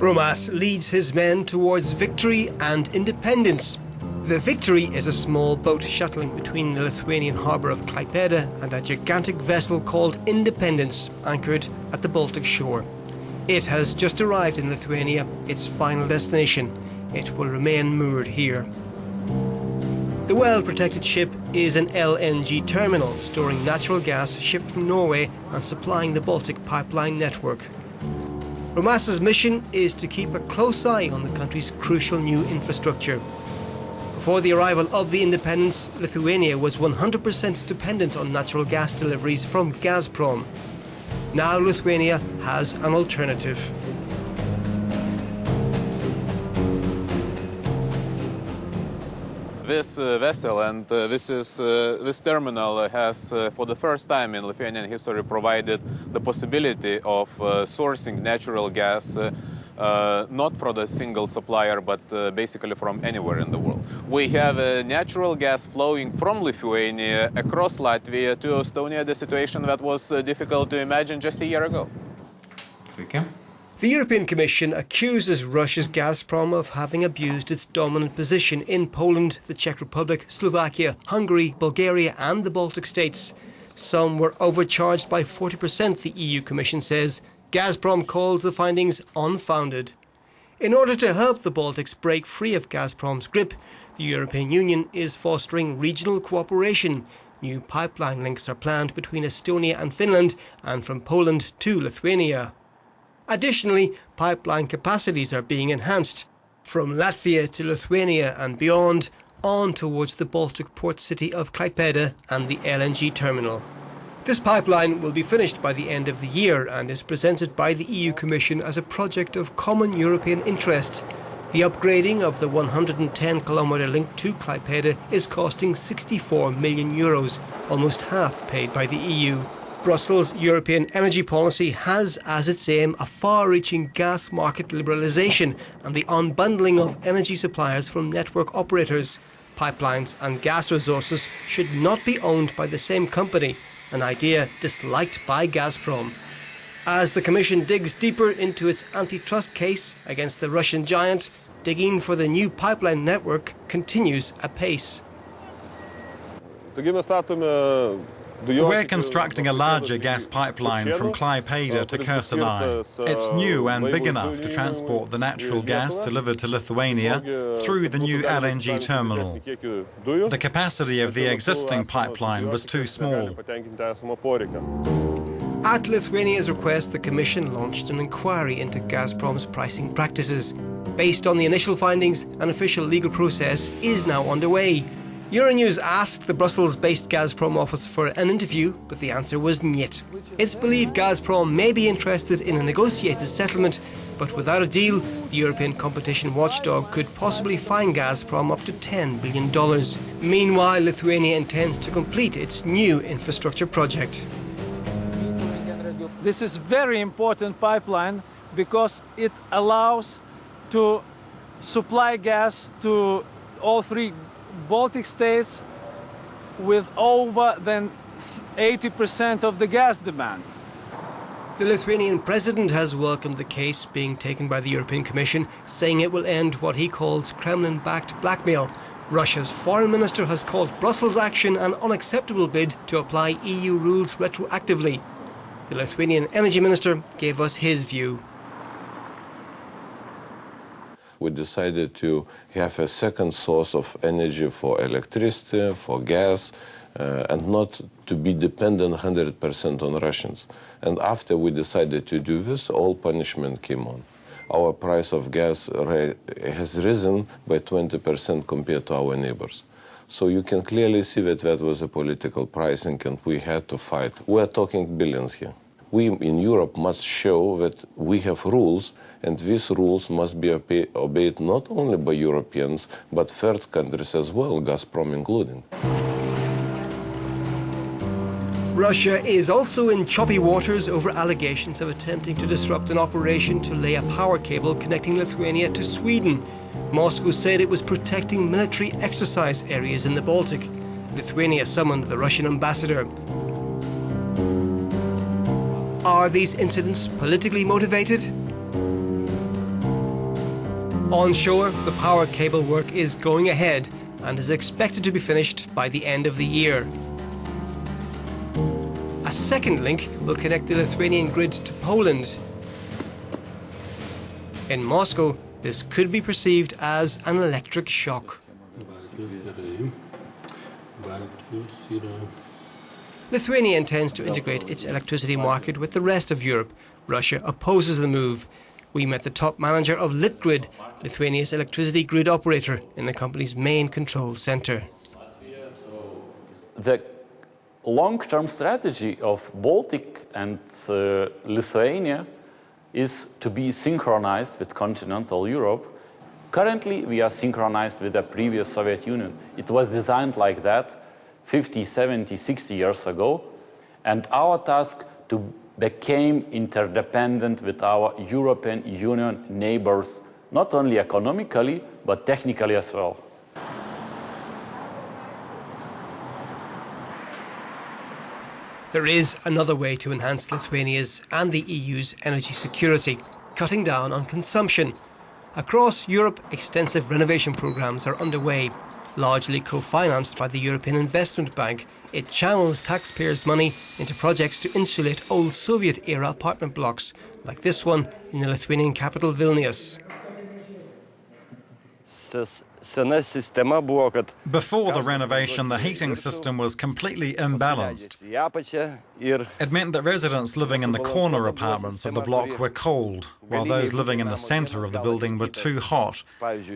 Romas leads his men towards victory and independence. The Victory is a small boat shuttling between the Lithuanian harbour of Klaipėda and a gigantic vessel called Independence, anchored at the Baltic shore. It has just arrived in Lithuania, its final destination. It will remain moored here. The well-protected ship is an LNG terminal, storing natural gas shipped from Norway and supplying the Baltic pipeline network. Romas's mission is to keep a close eye on the country's crucial new infrastructure. Before the arrival of the Independence, Lithuania was 100% dependent on natural gas deliveries from Gazprom. Now Lithuania has an alternative. This vessel and this terminal has, for the first time in Lithuanian history, provided the possibility of sourcing natural gas not from a single supplier, but basically from anywhere in the world. We have natural gas flowing from Lithuania across Latvia to Estonia, the situation that was difficult to imagine just a year ago. Okay. The European Commission accuses Russia's Gazprom of having abused its dominant position in Poland, the Czech Republic, Slovakia, Hungary, Bulgaria and the Baltic states. Some were overcharged by 40%, the EU Commission says. Gazprom calls the findings unfounded. In order to help the Baltics break free of Gazprom's grip, the European Union is fostering regional cooperation. New pipeline links are planned between Estonia and Finland and from Poland to Lithuania. Additionally, pipeline capacities are being enhanced from Latvia to Lithuania and beyond, on towards the Baltic port city of Klaipėda and the LNG terminal. This pipeline will be finished by the end of the year and is presented by the EU Commission as a project of common European interest. The upgrading of the 110-kilometre link to Klaipėda is costing €64 million, almost half paid by the EU. Brussels' European energy policy has as its aim a far-reaching gas market liberalisation and the unbundling of energy suppliers from network operators. Pipelines and gas resources should not be owned by the same company, an idea disliked by Gazprom. As the Commission digs deeper into its antitrust case against the Russian giant, digging for the new pipeline network continues apace. We're constructing a larger gas pipeline from Klaipėda to Kėdainiai. It's new and big enough to transport the natural gas delivered to Lithuania through the new LNG terminal. The capacity of the existing pipeline was too small. At Lithuania's request, the Commission launched an inquiry into Gazprom's pricing practices. Based on the initial findings, an official legal process is now underway. Euronews asked the Brussels-based Gazprom office for an interview, but the answer was niet. It's believed Gazprom may be interested in a negotiated settlement, but without a deal, the European competition watchdog could possibly fine Gazprom up to $10 billion. Meanwhile, Lithuania intends to complete its new infrastructure project. This is a very important pipeline because it allows to supply gas to all three Baltic states with over than 80% of the gas demand. The Lithuanian president has welcomed the case being taken by the European Commission, saying it will end what he calls Kremlin-backed blackmail. Russia's foreign minister has called Brussels' action an unacceptable bid to apply EU rules retroactively. The Lithuanian energy minister gave us his view. We decided to have a second source of energy for electricity, for gas, and not to be dependent 100% on Russians. And after we decided to do this, all punishment came on. Our price of gas has risen by 20% compared to our neighbors. So you can clearly see that that was a political pricing and we had to fight. We are talking billions here. We in Europe must show that we have rules, and these rules must be obeyed not only by Europeans, but third countries as well, Gazprom including. Russia is also in choppy waters over allegations of attempting to disrupt an operation to lay a power cable connecting Lithuania to Sweden. Moscow said it was protecting military exercise areas in the Baltic. Lithuania summoned the Russian ambassador. Are these incidents politically motivated? Onshore, the power cable work is going ahead and is expected to be finished by the end of the year. A second link will connect the Lithuanian grid to Poland. In Moscow, this could be perceived as an electric shock. Lithuania intends to integrate its electricity market with the rest of Europe. Russia opposes the move. We met the top manager of Litgrid, Lithuania's electricity grid operator, in the company's main control centre. The long-term strategy of Baltic and Lithuania is to be synchronized with continental Europe. Currently, we are synchronized with the previous Soviet Union. It was designed like that 50, 70, 60 years ago, and our task to become interdependent with our European Union neighbors, not only economically, but technically as well. There is another way to enhance Lithuania's and the EU's energy security, cutting down on consumption. Across Europe, extensive renovation programmes are underway. Largely co-financed by the European Investment Bank, it channels taxpayers' money into projects to insulate old Soviet-era apartment blocks, like this one in the Lithuanian capital Vilnius. Before the renovation, the heating system was completely imbalanced. It meant that residents living in the corner apartments of the block were cold, while those living in the centre of the building were too hot,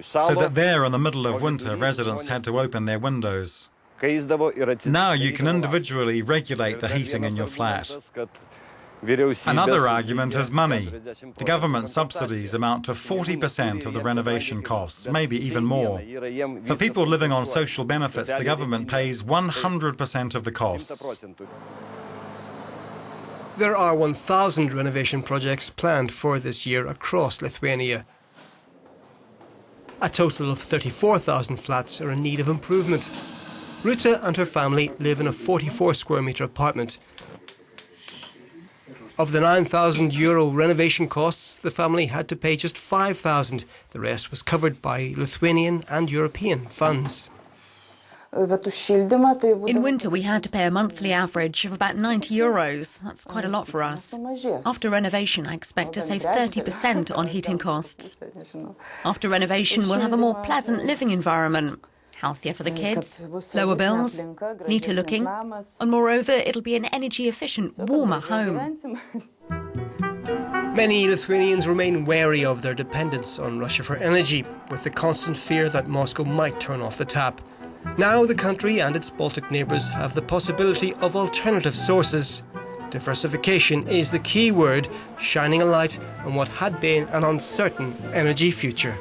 so that there in the middle of winter residents had to open their windows. Now you can individually regulate the heating in your flat. Another argument is money. The government subsidies amount to 40% of the renovation costs, maybe even more. For people living on social benefits, the government pays 100% of the costs. There are 1,000 renovation projects planned for this year across Lithuania. A total of 34,000 flats are in need of improvement. Ruta and her family live in a 44 square metre apartment. Of the €9,000 renovation costs, the family had to pay just €5,000. The rest was covered by Lithuanian and European funds. In winter, we had to pay a monthly average of about €90. That's quite a lot for us. After renovation, I expect to save 30% on heating costs. After renovation, we'll have a more pleasant living environment. Healthier for the kids, lower bills, neater looking, and moreover, it'll be an energy-efficient, warmer home. Many Lithuanians remain wary of their dependence on Russia for energy, with the constant fear that Moscow might turn off the tap. Now the country and its Baltic neighbours have the possibility of alternative sources. Diversification is the key word, shining a light on what had been an uncertain energy future.